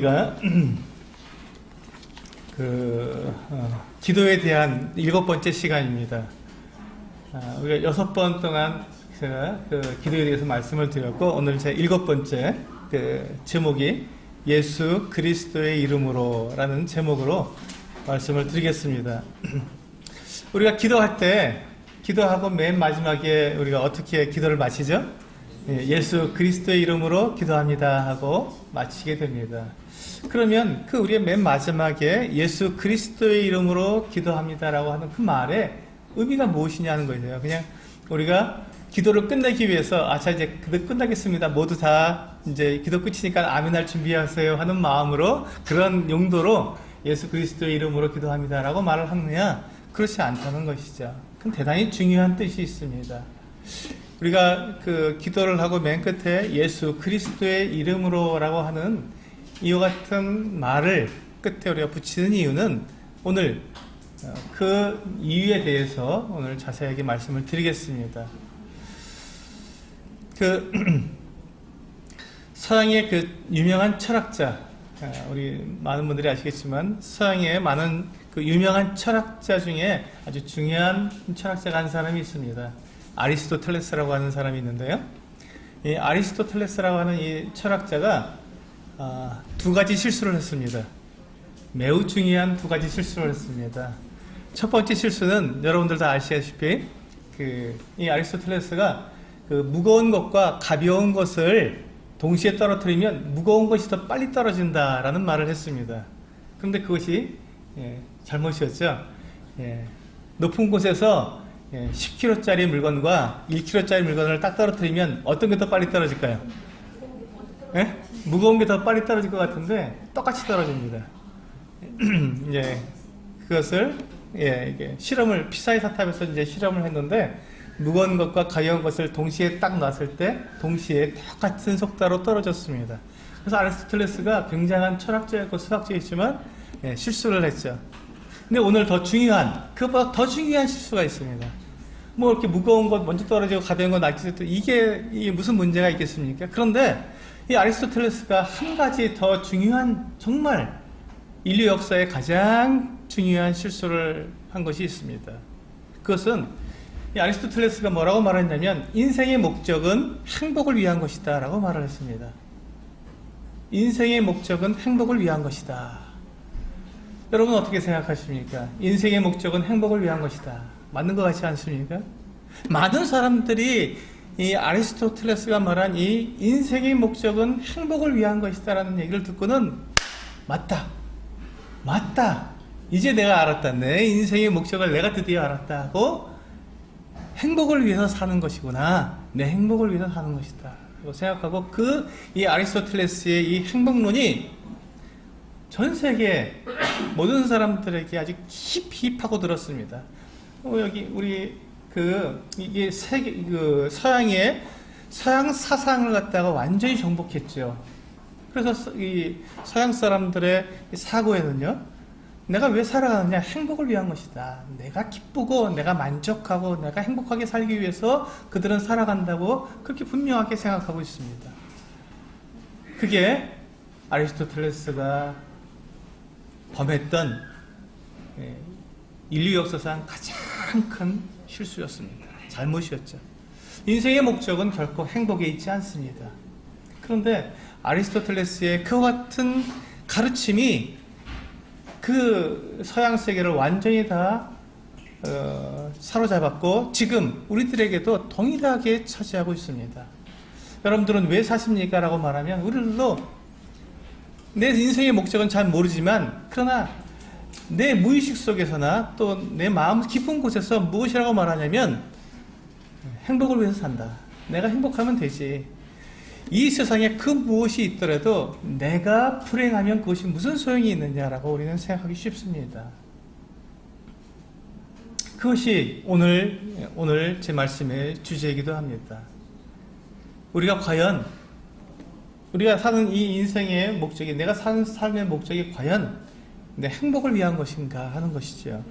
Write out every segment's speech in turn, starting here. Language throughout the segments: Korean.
우리가 기도에 대한 7번째 시간입니다. 우리가 6번 동안 제가 기도에 대해서 말씀을 드렸고, 오늘 제 7번째 제목이 예수 그리스도의 이름으로 라는 제목으로 말씀을 드리겠습니다. 우리가 기도할 때, 기도하고 맨 마지막에 우리가 어떻게 기도를 마치죠? 예수 그리스도의 이름으로 기도합니다 하고 마치게 됩니다. 그러면 우리의 맨 마지막에 예수 그리스도의 이름으로 기도합니다라고 하는 그 말의 의미가 무엇이냐는 거예요. 그냥 우리가 기도를 끝내기 위해서 자 이제 기도 끝나겠습니다. 모두 다 이제 기도 끝이니까 아멘할 준비하세요 하는 마음으로, 그런 용도로 예수 그리스도의 이름으로 기도합니다라고 말을 하느냐? 그렇지 않다는 것이죠. 그건 대단히 중요한 뜻이 있습니다. 우리가 기도를 하고 맨 끝에 예수 그리스도의 이름으로라고 하는 이와 같은 말을 끝에 우리가 붙이는 이유는, 오늘 그 이유에 대해서 오늘 자세하게 말씀을 드리겠습니다. 서양의 유명한 철학자, 우리 많은 분들이 아시겠지만 서양의 많은 유명한 철학자 중에 아주 중요한 철학자가 한 사람이 있습니다. 아리스토텔레스라고 하는 사람이 있는데요. 이 아리스토텔레스라고 하는 이 철학자가 두 가지 실수를 했습니다. 매우 중요한 두 가지 실수를 했습니다. 첫 번째 실수는 여러분들 다 아시다시피 이 아리스토텔레스가 무거운 것과 가벼운 것을 동시에 떨어뜨리면 무거운 것이 더 빨리 떨어진다라는 말을 했습니다. 그런데 그것이 잘못이었죠. 높은 곳에서 10kg짜리 물건과 1kg짜리 물건을 딱 떨어뜨리면 어떤 게 더 빨리 떨어질까요? 무거운 게 더 빨리 떨어질 것 같은데 똑같이 떨어집니다. 그것을 이게 피사의 사탑에서 이제 실험을 했는데, 무거운 것과 가벼운 것을 동시에 딱 놨을 때 동시에 똑같은 속도로 떨어졌습니다. 그래서 아리스토텔레스가 굉장한 철학자였고 수학자였지만 실수를 했죠. 근데 오늘 그것보다 더 중요한 실수가 있습니다. 이렇게 무거운 것 먼저 떨어지고 가벼운 것 낮게 또 이게 무슨 문제가 있겠습니까? 그런데 이 아리스토텔레스가 한 가지 더 중요한, 정말 인류 역사의 가장 중요한 실수를 한 것이 있습니다. 그것은 이 아리스토텔레스가 뭐라고 말했냐면, 인생의 목적은 행복을 위한 것이다 라고 말을 했습니다. 인생의 목적은 행복을 위한 것이다. 여러분 어떻게 생각하십니까? 인생의 목적은 행복을 위한 것이다. 맞는 것 같지 않습니까? 많은 사람들이 이 아리스토텔레스가 말한 이 인생의 목적은 행복을 위한 것이다 라는 얘기를 듣고는 맞다, 이제 내가 알았다, 내 인생의 목적을 내가 드디어 알았다 하고, 행복을 위해서 사는 것이구나, 내 행복을 위해서 사는 것이다 라고 생각하고, 이 아리스토텔레스의 이 행복론이 전 세계 모든 사람들에게 아주 깊이 파고들었습니다. 여기 우리 이게 서양 사상을 갖다가 완전히 정복했죠. 그래서 이 서양 사람들의 사고에는요, 내가 왜 살아가느냐? 행복을 위한 것이다. 내가 기쁘고 내가 만족하고 내가 행복하게 살기 위해서 그들은 살아간다고 그렇게 분명하게 생각하고 있습니다. 그게 아리스토텔레스가 범했던 인류 역사상 가장 큰 실수였습니다. 잘못이었죠. 인생의 목적은 결코 행복에 있지 않습니다. 그런데 아리스토텔레스의 그와 같은 가르침이 서양 세계를 완전히 다 사로잡았고, 지금 우리들에게도 동일하게 차지하고 있습니다. 여러분들은 왜 사십니까? 라고 말하면, 우리들도 내 인생의 목적은 잘 모르지만, 그러나 내 무의식 속에서나 또 내 마음 깊은 곳에서 무엇이라고 말하냐면, 행복을 위해서 산다. 내가 행복하면 되지. 이 세상에 그 무엇이 있더라도 내가 불행하면 그것이 무슨 소용이 있느냐라고 우리는 생각하기 쉽습니다. 그것이 오늘 제 말씀의 주제이기도 합니다. 우리가 과연 우리가 사는 이 인생의 목적이, 내가 사는 삶의 목적이 과연 내 행복을 위한 것인가 하는 것이죠.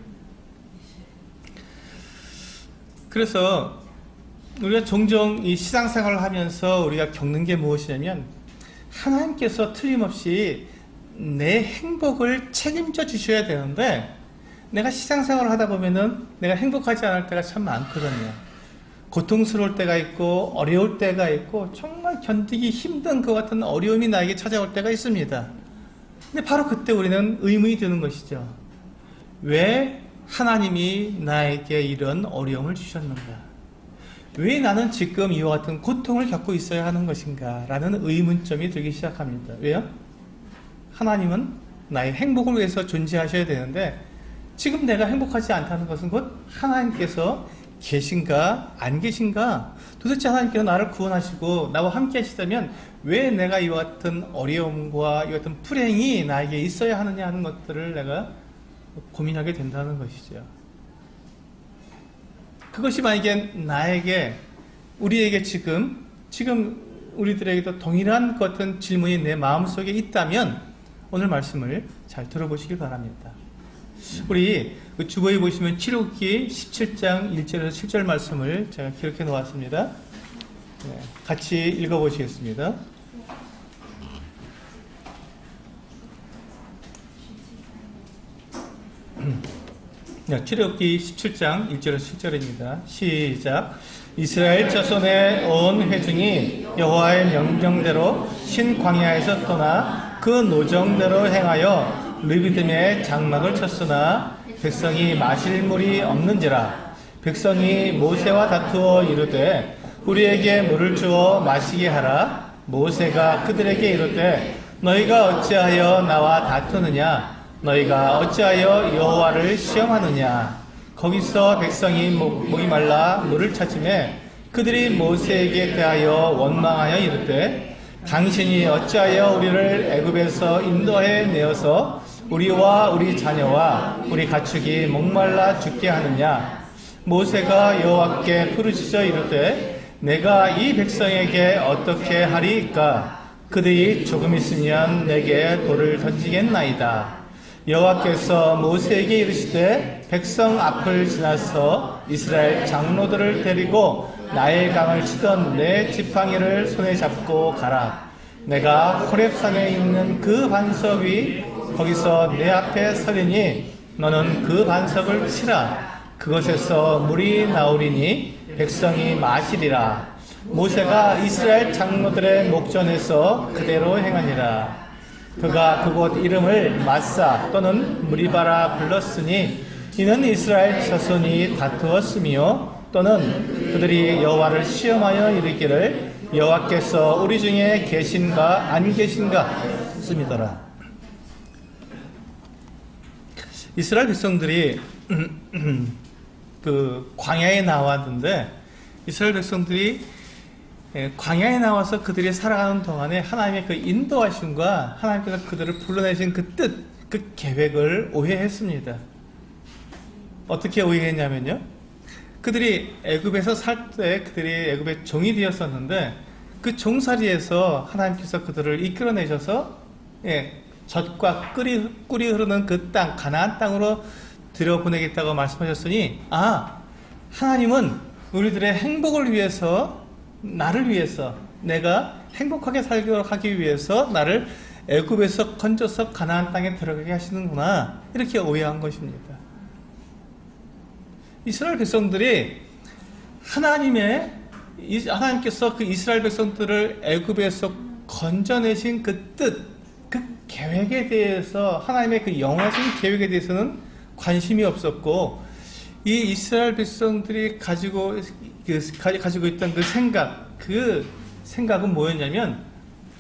그래서 우리가 종종 이 신앙생활을 하면서 우리가 겪는 게 무엇이냐면, 하나님께서 틀림없이 내 행복을 책임져 주셔야 되는데, 내가 시장생활을 하다 보면은 내가 행복하지 않을 때가 참 많거든요. 고통스러울 때가 있고 어려울 때가 있고 정말 견디기 힘든 것 같은 어려움이 나에게 찾아올 때가 있습니다. 근데 바로 그때 우리는 의문이 드는 것이죠. 왜 하나님이 나에게 이런 어려움을 주셨는가? 왜 나는 지금 이와 같은 고통을 겪고 있어야 하는 것인가? 라는 의문점이 들기 시작합니다. 왜요? 하나님은 나의 행복을 위해서 존재하셔야 되는데, 지금 내가 행복하지 않다는 것은 곧 하나님께서 계신가 안 계신가? 도대체 하나님께서 나를 구원하시고 나와 함께 하시다면 왜 내가 이와 같은 어려움과 이와 같은 불행이 나에게 있어야 하느냐 하는 것들을 내가 고민하게 된다는 것이죠. 그것이 만약에 나에게, 우리에게 지금 우리들에게도 동일한 같은 질문이 내 마음속에 있다면 오늘 말씀을 잘 들어보시길 바랍니다. 우리 주보에 보시면 출애굽기 17장 1절에서 7절 말씀을 제가 기록해 놓았습니다. 같이 읽어보시겠습니다. 출애굽기 17장 1절에서 7절입니다. 시작. 이스라엘 자손의 온 회중이 여호와의 명령대로 신광야에서 떠나 그 노정대로 행하여 르비딤에 장막을 쳤으나 백성이 마실 물이 없는지라. 백성이 모세와 다투어 이르되 우리에게 물을 주어 마시게 하라. 모세가 그들에게 이르되 너희가 어찌하여 나와 다투느냐? 너희가 어찌하여 여호와를 시험하느냐? 거기서 백성이 목이 말라 물을 찾으매 그들이 모세에게 대하여 원망하여 이르되 당신이 어찌하여 우리를 애굽에서 인도해 내어서 우리와 우리 자녀와 우리 가축이 목말라 죽게 하느냐? 모세가 여호와께 부르짖어 이르되 내가 이 백성에게 어떻게 하리이까? 그들이 조금 있으면 내게 돌을 던지겠나이다. 여호와께서 모세에게 이르시되 백성 앞을 지나서 이스라엘 장로들을 데리고 나일강을 치던 내 지팡이를 손에 잡고 가라. 내가 호렙산에 있는 그 반석 위 거기서 내 앞에 서리니 너는 그 반석을 치라. 그것에서 물이 나오리니 백성이 마시리라. 모세가 이스라엘 장로들의 목전에서 그대로 행하니라. 그가 그곳 이름을 마사 또는 무리바라 불렀으니 이는 이스라엘 자손이 다투었으며 또는 그들이 여호와를 시험하여 이르기를 여호와께서 우리 중에 계신가 안 계신가 씀이더라. 이스라엘 백성들이 그 광야에 나왔는데, 이스라엘 백성들이 광야에 나와서 그들이 살아가는 동안에 하나님의 그 인도하심과 하나님께서 그들을 불러내신 그 뜻, 그 계획을 오해했습니다. 어떻게 오해했냐면요, 그들이 애굽에서 살 때 그들이 애굽의 종이 되었었는데 그 종살이에서 하나님께서 그들을 이끌어내셔서 젖과 꿀이 흐르는 그 땅, 가나안 땅으로 들여보내겠다고 말씀하셨으니, 하나님은 우리들의 행복을 위해서, 나를 위해서, 내가 행복하게 살도록 하기 위해서 나를 애굽에서 건져서 가나안 땅에 들어가게 하시는구나, 이렇게 오해한 것입니다. 이스라엘 백성들이 하나님께서 그 이스라엘 백성들을 애굽에서 건져내신 그 뜻, 그 계획에 대해서, 하나님의 그 영원하신 계획에 대해서는 관심이 없었고, 이 이스라엘 백성들이 가지고 있던 그 생각은 뭐였냐면,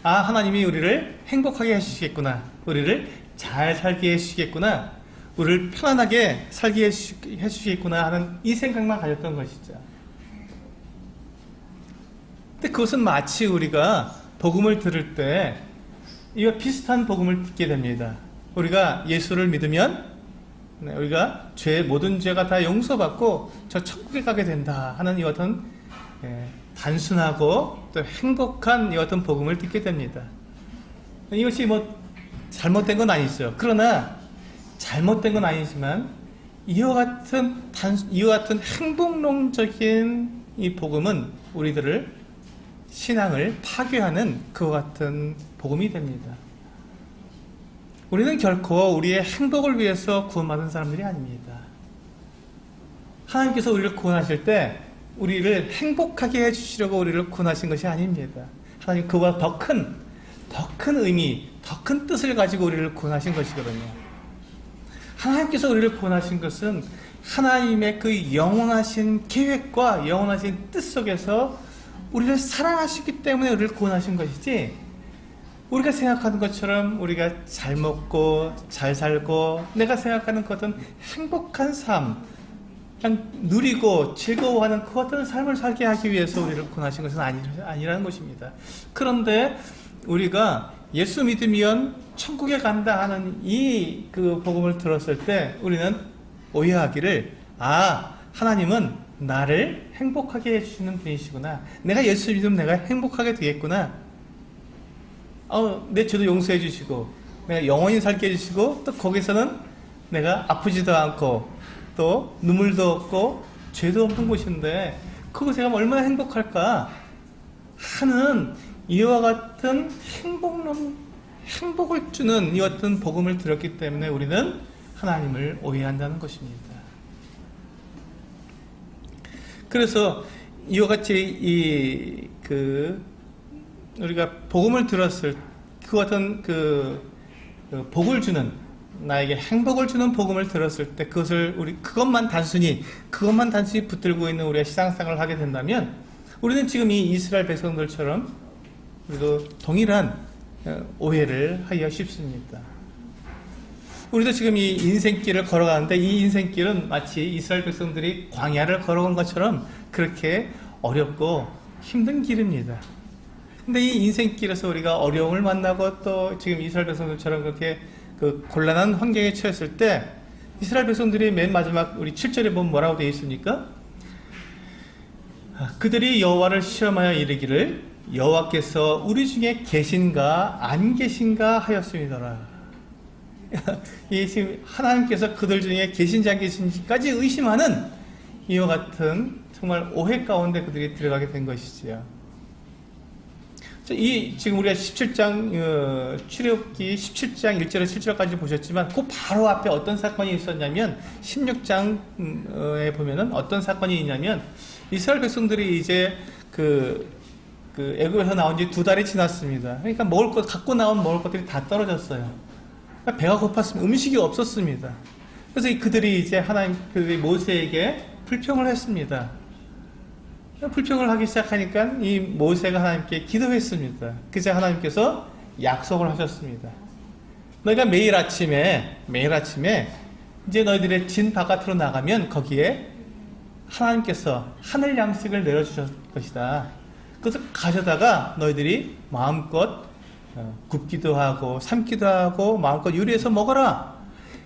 하나님이 우리를 행복하게 해주시겠구나, 우리를 잘 살게 해주시겠구나, 우리를 편안하게 살게 해주시겠구나 하는 이 생각만 가졌던 것이죠. 근데 그것은 마치 우리가 복음을 들을 때 이와 비슷한 복음을 듣게 됩니다. 우리가 예수를 믿으면 우리가 모든 죄가 다 용서받고 저 천국에 가게 된다 하는 이와 같은 단순하고 또 행복한 이와 같은 복음을 듣게 됩니다. 이것이 잘못된 건 아니죠. 그러나 잘못된 건 아니지만 이와 같은 행복론적인 이 복음은 우리들을 신앙을 파괴하는 그와 같은 복음이 됩니다. 우리는 결코 우리의 행복을 위해서 구원받은 사람들이 아닙니다. 하나님께서 우리를 구원하실 때 우리를 행복하게 해주시려고 우리를 구원하신 것이 아닙니다. 하나님 그보다 더 큰 의미, 더 큰 뜻을 가지고 우리를 구원하신 것이거든요. 하나님께서 우리를 구원하신 것은 하나님의 그 영원하신 계획과 영원하신 뜻 속에서 우리를 사랑하시기 때문에 우리를 구원하신 것이지, 우리가 생각하는 것처럼 우리가 잘 먹고 잘 살고 내가 생각하는 그 어떤 행복한 삶, 그냥 누리고 즐거워하는 그 어떤 삶을 살게 하기 위해서 우리를 구원하신 것은 아니라는 것입니다. 그런데 우리가 예수 믿으면 천국에 간다 하는 이 그 복음을 들었을 때 우리는 오해하기를, 하나님은 나를 행복하게 해주시는 분이시구나, 내가 예수 믿으면 내가 행복하게 되겠구나, 내 죄도 용서해 주시고 내가 영원히 살게 해주시고, 또 거기서는 내가 아프지도 않고 또 눈물도 없고 죄도 없는 곳인데 그곳에 가면 얼마나 행복할까 하는 이와 같은 행복을 주는 이 같은 복음을 들었기 때문에 우리는 하나님을 오해한다는 것입니다. 그래서 이와 같이 우리가 복음을 들었을 그 같은 복을 주는, 나에게 행복을 주는 복음을 들었을 때 그것만 단순히 붙들고 있는 우리가 신앙생활을 하게 된다면 우리는 지금 이 이스라엘 백성들처럼 우리도 동일한 오해를 하기가 쉽습니다. 우리도 지금 이 인생길을 걸어가는데 이 인생길은 마치 이스라엘 백성들이 광야를 걸어간 것처럼 그렇게 어렵고 힘든 길입니다. 근데 이 인생길에서 우리가 어려움을 만나고 또 지금 이스라엘 백성들처럼 그렇게 그 곤란한 환경에 처했을 때 이스라엘 백성들이 맨 마지막 우리 7절에 보면 뭐라고 되어 있습니까? 그들이 여호와를 시험하여 이르기를 여호와께서 우리 중에 계신가 안 계신가 하였습니다라. 이 지금 하나님께서 그들 중에 계신지 안 계신지까지 의심하는 이와 같은 정말 오해 가운데 그들이 들어가게 된 것이지요. 지금 우리가 17장 출애굽기 17장 1절에서 7절까지 보셨지만 그 바로 앞에 어떤 사건이 있었냐면 16장에 보면은 어떤 사건이 있냐면 이스라엘 백성들이 이제 애굽에서 나온 지 2달이 지났습니다. 그러니까 갖고 나온 먹을 것들이 다 떨어졌어요. 그러니까 배가 고팠습니다. 음식이 없었습니다. 그래서 그들이 이제 그들이 모세에게 불평을 했습니다. 불평을 하기 시작하니까 이 모세가 하나님께 기도했습니다. 그래서 하나님께서 약속을 하셨습니다. 너희가 매일 아침에 이제 너희들의 진 바깥으로 나가면 거기에 하나님께서 하늘 양식을 내려주실 것이다. 그래서 가져다가 너희들이 마음껏 굽기도 하고 삶기도 하고 마음껏 요리해서 먹어라.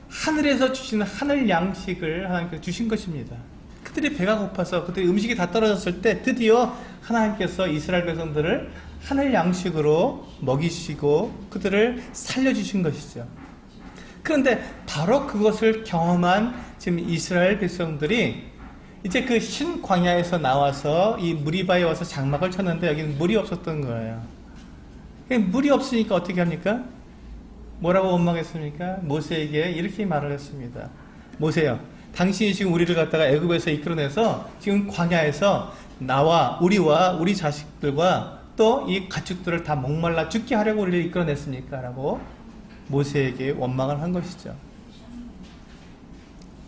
하늘에서 주시는 하늘 양식을 하나님께서 주신 것입니다. 그들이 배가 고파서 그들이 음식이 다 떨어졌을 때 드디어 하나님께서 이스라엘 백성들을 하늘 양식으로 먹이시고 그들을 살려주신 것이죠. 그런데 바로 그것을 경험한 지금 이스라엘 백성들이 이제 그 신광야에서 나와서 이 무리바에 와서 장막을 쳤는데 여기는 물이 없었던 거예요. 물이 없으니까 어떻게 합니까? 뭐라고 원망했습니까? 모세에게 이렇게 말을 했습니다. 모세요, 당신이 지금 우리를 갖다가 애굽에서 이끌어내서 지금 광야에서 우리와 우리 자식들과 또 이 가축들을 다 목말라 죽게 하려고 우리를 이끌어냈습니까? 라고 모세에게 원망을 한 것이죠.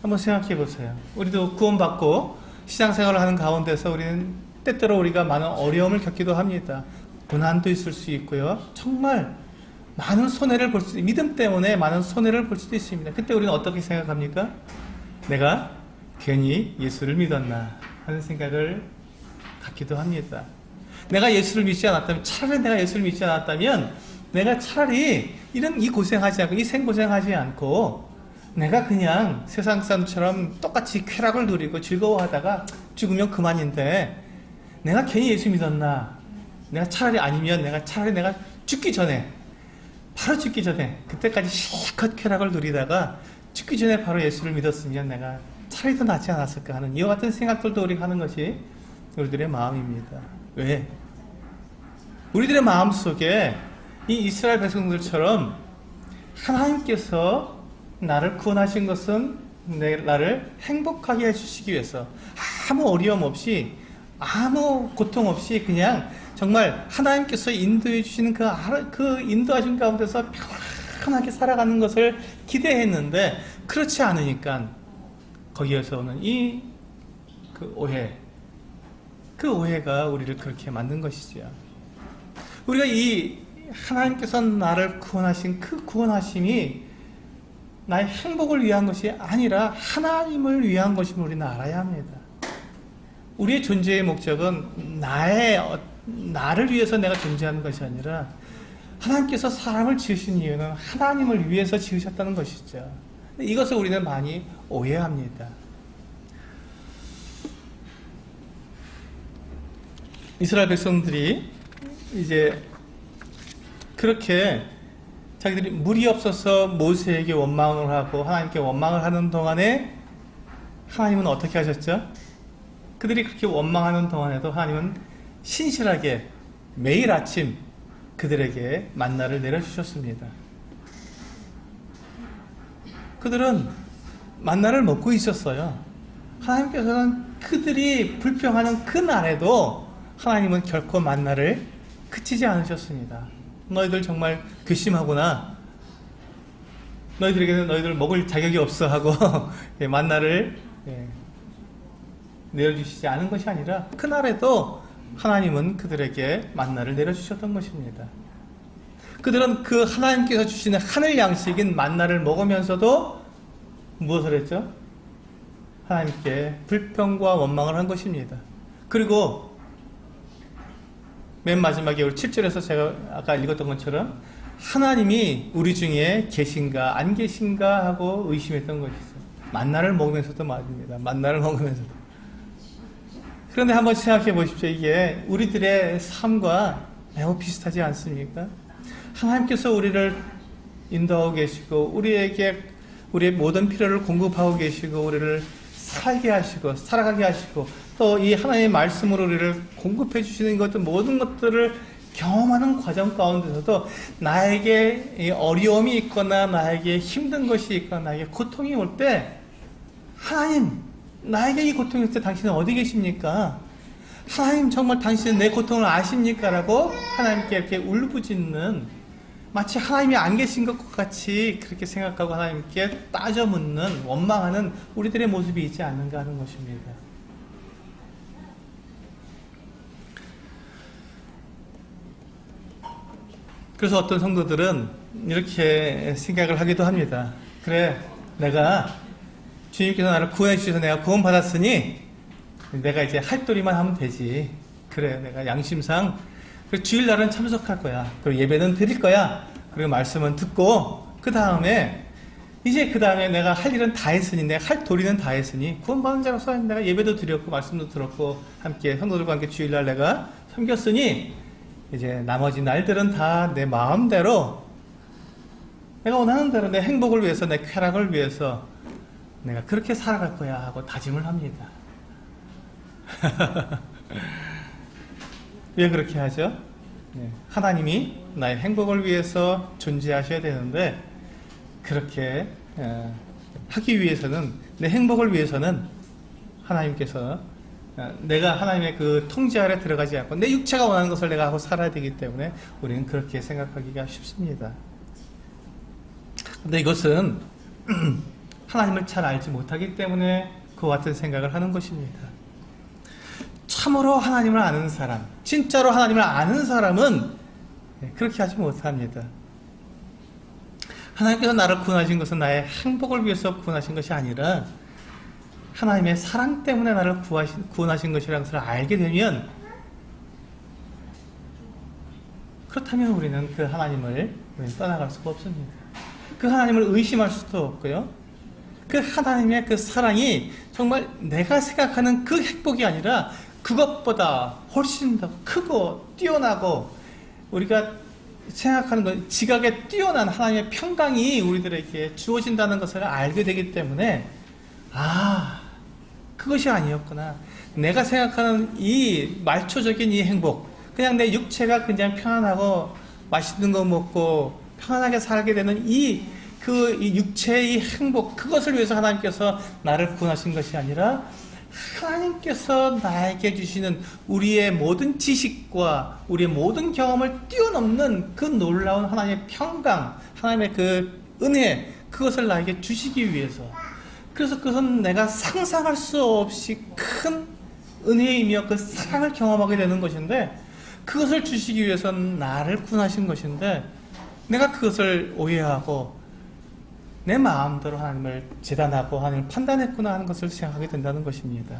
한번 생각해 보세요. 우리도 구원받고 신앙생활을 하는 가운데서 우리는 때때로 우리가 많은 어려움을 겪기도 합니다. 고난도 있을 수 있고요. 정말 많은 손해를 볼 수, 믿음 때문에 많은 손해를 볼 수도 있습니다. 그때 우리는 어떻게 생각합니까? 내가 괜히 예수를 믿었나 하는 생각을 갖기도 합니다. 내가 예수를 믿지 않았다면, 차라리 내가 예수를 믿지 않았다면 내가 차라리 이 고생하지 않고 이 생고생하지 않고 내가 그냥 세상 사람처럼 똑같이 쾌락을 누리고 즐거워하다가 죽으면 그만인데 내가 괜히 예수 믿었나. 내가 차라리 내가 죽기 전에, 바로 죽기 전에 그때까지 실컷 쾌락을 누리다가 죽기 전에 바로 예수를 믿었으면 내가 차라리 더 낫지 않았을까 하는 이와 같은 생각들도 우리가 하는 것이 우리들의 마음입니다. 왜? 우리들의 마음속에 이 이스라엘 백성들처럼 하나님께서 나를 구원하신 것은 나를 행복하게 해주시기 위해서, 아무 어려움 없이, 아무 고통 없이 그냥 정말 하나님께서 인도해 주시는 그 인도하신 가운데서 편하게 살아가는 것을 기대했는데, 그렇지 않으니까 거기에서 오는 그 오해가 우리를 그렇게 만든 것이죠. 우리가 이 하나님께서 나를 구원하신 그 구원하심이 나의 행복을 위한 것이 아니라 하나님을 위한 것임을 우리는 알아야 합니다. 우리의 존재의 목적은 나를 위해서 내가 존재하는 것이 아니라 하나님께서 사람을 지으신 이유는 하나님을 위해서 지으셨다는 것이죠. 이것을 우리는 많이 오해합니다. 이스라엘 백성들이 이제 그렇게 자기들이 물이 없어서 모세에게 원망을 하고 하나님께 원망을 하는 동안에 하나님은 어떻게 하셨죠? 그들이 그렇게 원망하는 동안에도 하나님은 신실하게 매일 아침 그들에게 만나를 내려주셨습니다. 그들은 만나를 먹고 있었어요. 하나님께서는 그들이 불평하는 그 날에도 하나님은 결코 만나를 그치지 않으셨습니다. 너희들 정말 괘씸하구나. 너희들에게는 너희들 먹을 자격이 없어 하고 만나를 내려주시지 않은 것이 아니라 그날에도 하나님은 그들에게 만나를 내려주셨던 것입니다. 그들은 그 하나님께서 주시는 하늘 양식인 만나를 먹으면서도 무엇을 했죠? 하나님께 불평과 원망을 한 것입니다. 그리고 맨 마지막에 우리 7절에서 제가 아까 읽었던 것처럼 하나님이 우리 중에 계신가 안 계신가 하고 의심했던 것이죠. 만나를 먹으면서도 말입니다. 만나를 먹으면서도. 그런데 한번 생각해 보십시오. 이게 우리들의 삶과 매우 비슷하지 않습니까? 하나님께서 우리를 인도하고 계시고 우리의 모든 필요를 공급하고 계시고 우리를 살게 하시고 살아가게 하시고 또 이 하나님의 말씀으로 우리를 공급해 주시는 것들 모든 것들을 경험하는 과정 가운데서도 나에게 어려움이 있거나 나에게 힘든 것이 있거나 나에게 고통이 올 때 하나님 나에게 이 고통이 있을 때 당신은 어디 계십니까? 하나님 정말 당신은 내 고통을 아십니까? 라고 하나님께 이렇게 울부짖는 마치 하나님이 안 계신 것 같이 그렇게 생각하고 하나님께 따져 묻는 원망하는 우리들의 모습이 있지 않는가 하는 것입니다. 그래서 어떤 성도들은 이렇게 생각을 하기도 합니다. 그래, 내가 주님께서 나를 구원해 주셔서 내가 구원 받았으니 내가 이제 할도리만 하면 되지. 그래, 내가 양심상 주일날은 참석할 거야. 그리고 예배는 드릴 거야. 그리고 말씀은 듣고 그 다음에 내가 할 일은 다 했으니 내가 할 도리는 다 했으니 구원받은 자로서 내가 예배도 드렸고 말씀도 들었고 함께 성도들과 함께 주일날 내가 섬겼으니 이제 나머지 날들은 다 내 마음대로 내가 원하는 대로 내 행복을 위해서 내 쾌락을 위해서 내가 그렇게 살아갈 거야 하고 다짐을 합니다. 왜 그렇게 하죠? 하나님이 나의 행복을 위해서 존재하셔야 되는데 그렇게 하기 위해서는 내 행복을 위해서는 하나님께서 내가 하나님의 그 통제 아래 들어가지 않고 내 육체가 원하는 것을 내가 하고 살아야 되기 때문에 우리는 그렇게 생각하기가 쉽습니다. 근데 이것은 하나님을 잘 알지 못하기 때문에 그와 같은 생각을 하는 것입니다. 참으로 하나님을 아는 사람, 진짜로 하나님을 아는 사람은 그렇게 하지 못합니다. 하나님께서 나를 구원하신 것은 나의 행복을 위해서 구원하신 것이 아니라 하나님의 사랑 때문에 나를 구원하신 것이라는 것을 알게 되면 그렇다면 우리는 그 하나님을 떠나갈 수가 없습니다. 그 하나님을 의심할 수도 없고요. 그 하나님의 그 사랑이 정말 내가 생각하는 그 행복이 아니라 그것보다 훨씬 더 크고 뛰어나고 우리가 생각하는 것 지각에 뛰어난 하나님의 평강이 우리들에게 주어진다는 것을 알게 되기 때문에 그것이 아니었구나. 내가 생각하는 이 말초적인 이 행복 그냥 내 육체가 그냥 편안하고 맛있는 거 먹고 편안하게 살게 되는 이 육체의 행복, 그것을 위해서 하나님께서 나를 구원하신 것이 아니라 하나님께서 나에게 주시는 우리의 모든 지식과 우리의 모든 경험을 뛰어넘는 그 놀라운 하나님의 평강, 하나님의 그 은혜, 그것을 나에게 주시기 위해서. 그래서 그것은 내가 상상할 수 없이 큰 은혜이며 그 사랑을 경험하게 되는 것인데, 그것을 주시기 위해서 나를 구원하신 것인데, 내가 그것을 오해하고 내 마음대로 하나님을 재단하고 하나님을 판단했구나 하는 것을 생각하게 된다는 것입니다.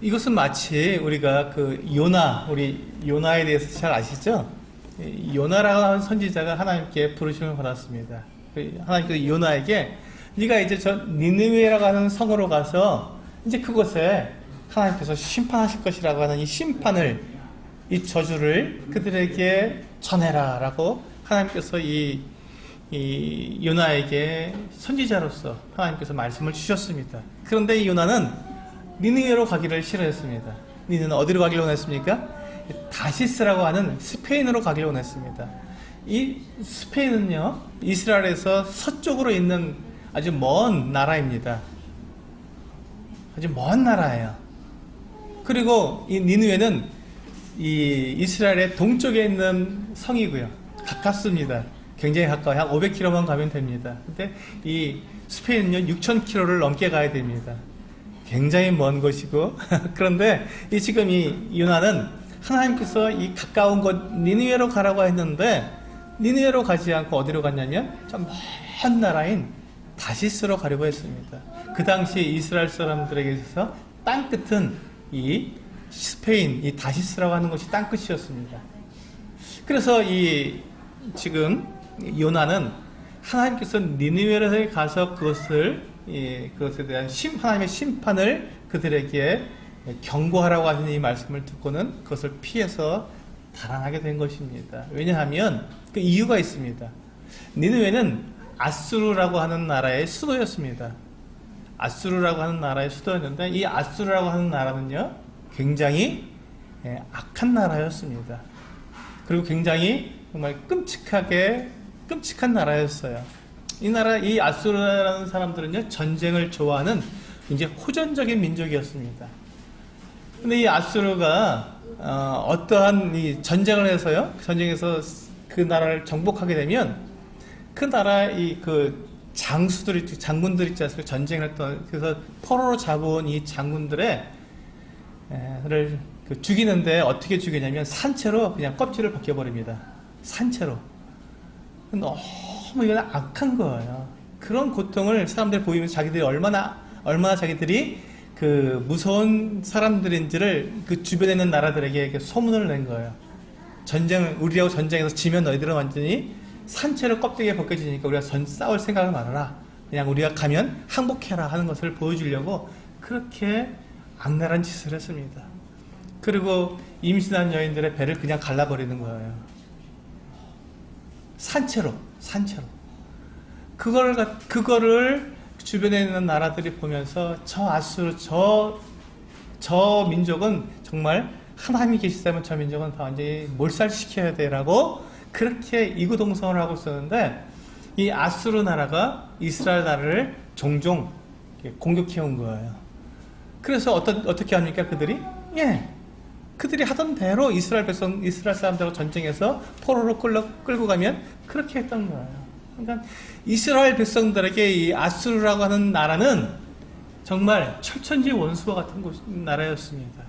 이것은 마치 우리가 우리 요나에 대해서 잘 아시죠? 요나라고 하는 선지자가 하나님께 부르심을 받았습니다. 하나님께서 요나에게 네가 이제 저 니느웨라고 하는 성으로 가서 이제 그곳에 하나님께서 심판하실 것이라고 하는 이 심판을, 이 저주를 그들에게 전해라 라고 하나님께서 이 요나에게 선지자로서 하나님께서 말씀을 주셨습니다. 그런데 이 요나는 니느웨로 가기를 싫어했습니다. 니느웨는 어디로 가기를 원했습니까? 다시스라고 하는 스페인으로 가기를 원했습니다. 이 스페인은요, 이스라엘에서 서쪽으로 있는 아주 먼 나라입니다. 아주 먼 나라예요. 그리고 이 니느웨는 이 이스라엘의 동쪽에 있는 성이고요. 가깝습니다. 굉장히 가까워요. 한 500km만 가면 됩니다. 근데 이 스페인은요, 6000km를 넘게 가야 됩니다. 굉장히 먼 곳이고 그런데 지금 이 요나는 하나님께서 이 가까운 곳 니느웨로 가라고 했는데, 니느웨로 가지 않고 어디로 갔냐면 저 먼 나라인 다시스로 가려고 했습니다. 그 당시 이스라엘 사람들에게 있어서 땅끝은 이 스페인, 이 다시스라고 하는 것이 땅끝이었습니다. 그래서 지금 요나는 하나님께서 니느웨에 가서 그것에 대한 하나님의 심판을 그들에게 경고하라고 하는 이 말씀을 듣고는 그것을 피해서 달아나게 된 것입니다. 왜냐하면 그 이유가 있습니다. 니느웨는 아수르라고 하는 나라의 수도였습니다. 아수르라고 하는 나라의 수도였는데, 이 아수르라고 하는 나라는요, 굉장히 악한 나라였습니다. 그리고 굉장히 정말 끔찍한 나라였어요. 이 아수르라는 사람들은요, 전쟁을 좋아하는 굉장히 호전적인 민족이었습니다. 근데 이 아수르가 어떠한 이 전쟁을 해서요, 전쟁에서 그 나라를 정복하게 되면 그 나라의 장군들 있지 않습니까? 전쟁을 했던, 그래서 포로로 잡아온 이 장군들을 죽이는데 어떻게 죽이냐면 산채로 그냥 껍질을 벗겨버립니다. 산채로. 너무 이건 악한 거예요. 그런 고통을 사람들이 보이면서 자기들이 얼마나 자기들이 그 무서운 사람들인지를 그 주변에 있는 나라들에게 이렇게 소문을 낸 거예요. 우리하고 전쟁에서 지면 너희들은 완전히 산채로 껍데기에 벗겨지니까 우리가 싸울 생각을 말아라. 그냥 우리가 가면 항복해라 하는 것을 보여주려고 그렇게 악랄한 짓을 했습니다. 그리고 임신한 여인들의 배를 그냥 갈라버리는 거예요. 산채로. 그거를 주변에 있는 나라들이 보면서 저 아수르, 저 민족은 정말 하나님이 계시다면 저 민족은 다 완전히 몰살시켜야 돼라고 그렇게 이구동성을 하고 있었는데, 이 아수르 나라가 이스라엘 나라를 종종 공격해온 거예요. 그래서 어떻게 합니까? 그들이 하던 대로 이스라엘 사람들하고 전쟁해서 포로로 끌고 가면 그렇게 했던 거예요. 그러니까 이스라엘 백성들에게 이 아수르라고 하는 나라는 정말 철천지 원수와 같은 나라였습니다.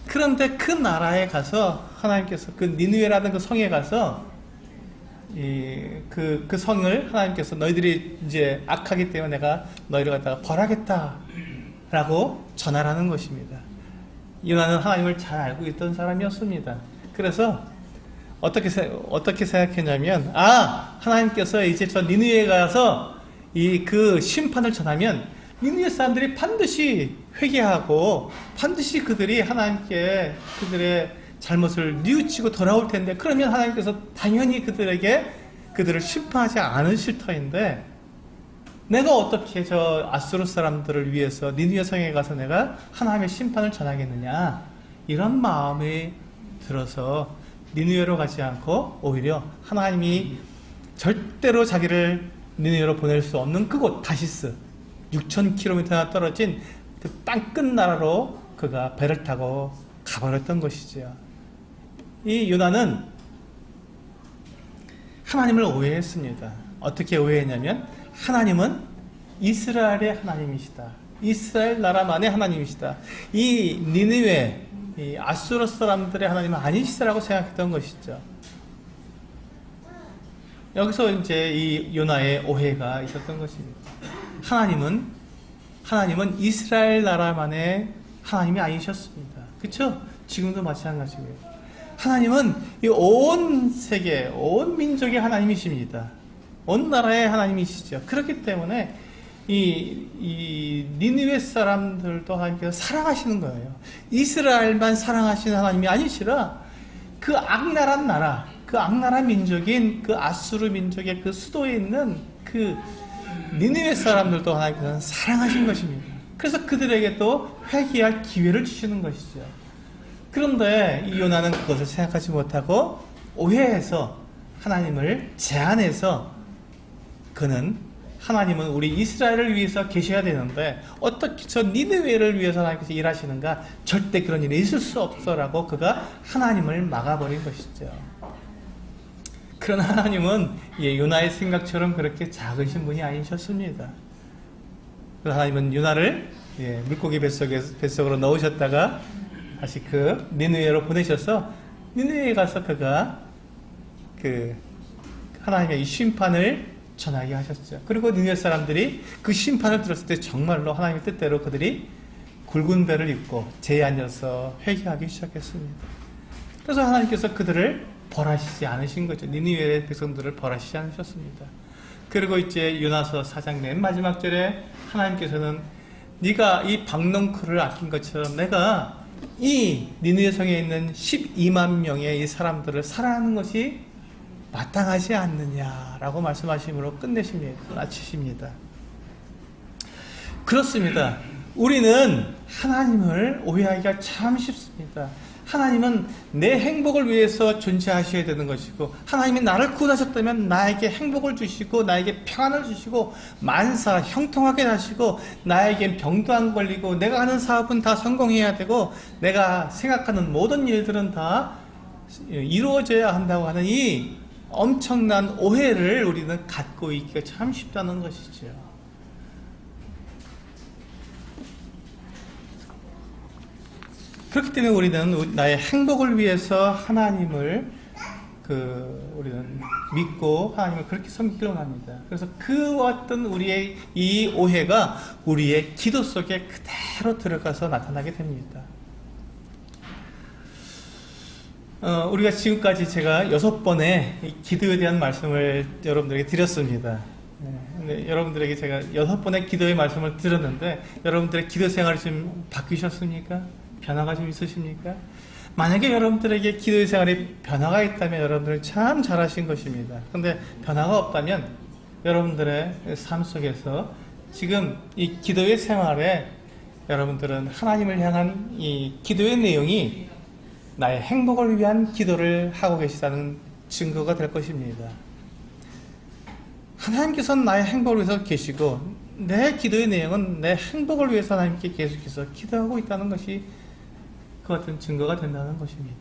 그런데 그 나라에 가서 하나님께서 그 니느웨라는 그 성에 가서 그 성을 하나님께서 너희들이 이제 악하기 때문에 내가 너희를 갖다가 벌하겠다라고 전하라는 것입니다. 요나는 하나님을 잘 알고 있던 사람이었습니다. 그래서 어떻게 생각했냐면, 하나님께서 이제 저 니느웨에 가서 그 심판을 전하면 니느웨 사람들이 반드시 회개하고 반드시 그들이 하나님께 그들의 잘못을 뉘우치고 돌아올 텐데, 그러면 하나님께서 당연히 그들을 심판하지 않으실 터인데, 내가 어떻게 저 아수르 사람들을 위해서 니느웨 성에 가서 내가 하나님의 심판을 전하겠느냐, 이런 마음이 들어서 니느웨로 가지 않고 오히려 하나님이 절대로 자기를 니느웨로 보낼 수 없는 그곳 다시스 6,000km나 떨어진 그 땅끝 나라로 그가 배를 타고 가버렸던 것이죠. 이 요나는 하나님을 오해했습니다. 어떻게 오해했냐면 하나님은 이스라엘의 하나님이시다. 이스라엘 나라만의 하나님이시다. 이 니느웨, 이 아수르 사람들의 하나님은 아니시다라고 생각했던 것이죠. 여기서 이제 이 요나의 오해가 있었던 것입니다. 하나님은 이스라엘 나라만의 하나님이 아니셨습니다. 그렇죠? 지금도 마찬가지고요. 하나님은 이 온 세계, 온 민족의 하나님이십니다. 온 나라의 하나님이시죠. 그렇기 때문에 이 니느웨 사람들도 하나님께서 사랑하시는 거예요. 이스라엘만 사랑하시는 하나님이 아니시라 그 악랄한 나라, 그 악랄한 민족인 그 아수르 민족의 그 수도에 있는 그 니느웨 사람들도 하나님께서는 사랑하신 것입니다. 그래서 그들에게 또 회개할 기회를 주시는 것이죠. 그런데 이 요나는 그것을 생각하지 못하고 오해해서 하나님을 제안해서 하나님은 우리 이스라엘을 위해서 계셔야 되는데 어떻게 저 니느웨를 위해서 하나님께서 일하시는가? 절대 그런 일이 있을 수 없어라고 그가 하나님을 막아버린 것이죠. 그러나 하나님은 요나의 생각처럼 그렇게 작으신 분이 아니셨습니다. 하나님은 요나를 물고기 뱃속으로 넣으셨다가 다시 그 니느웨로 보내셔서 니느웨에 가서 그가 그 하나님의 이 심판을 전하게 하셨죠. 그리고 니느웨 사람들이 그 심판을 들었을 때 정말로 하나님의 뜻대로 그들이 굵은 배를 입고 제에 앉아서 회개하기 시작했습니다. 그래서 하나님께서 그들을 벌하시지 않으신 거죠. 니느웨의 백성들을 벌하시지 않으셨습니다. 그리고 이제 요나서 4장 맨 마지막 절에 하나님께서는 네가 이 박농쿨을 아낀 것처럼 내가 이 니느웨 성에 있는 12만 명의 이 사람들을 사랑하는 것이 마땅하지 않느냐라고 말씀하심으로 끝내십니다. 마치십니다. 그렇습니다. 우리는 하나님을 오해하기가 참 쉽습니다. 하나님은 내 행복을 위해서 존재하셔야 되는 것이고 하나님이 나를 구원하셨다면 나에게 행복을 주시고 나에게 평안을 주시고 만사 형통하게 하시고 나에겐 병도 안 걸리고 내가 하는 사업은 다 성공해야 되고 내가 생각하는 모든 일들은 다 이루어져야 한다고 하는 이 엄청난 오해를 우리는 갖고 있기가 참 쉽다는 것이죠. 그렇기 때문에 우리는 나의 행복을 위해서 하나님을 우리는 믿고 하나님을 그렇게 섬기기로 합니다. 그래서 그 어떤 우리의 이 오해가 우리의 기도 속에 그대로 들어가서 나타나게 됩니다. 우리가 지금까지 제가 6번의 기도에 대한 말씀을 여러분들에게 드렸습니다. 근데 여러분들에게 제가 6번의 기도의 말씀을 드렸는데 여러분들의 기도 생활이 좀 바뀌셨습니까? 변화가 좀 있으십니까? 만약에 여러분들에게 기도의 생활에 변화가 있다면 여러분들은 참 잘하신 것입니다. 그런데 변화가 없다면 여러분들의 삶 속에서 지금 이 기도의 생활에 여러분들은 하나님을 향한 이 기도의 내용이 나의 행복을 위한 기도를 하고 계시다는 증거가 될 것입니다. 하나님께서는 나의 행복을 위해서 계시고 내 기도의 내용은 내 행복을 위해서 하나님께 계속해서 기도하고 있다는 것이 그 같은 증거가 된다는 것입니다.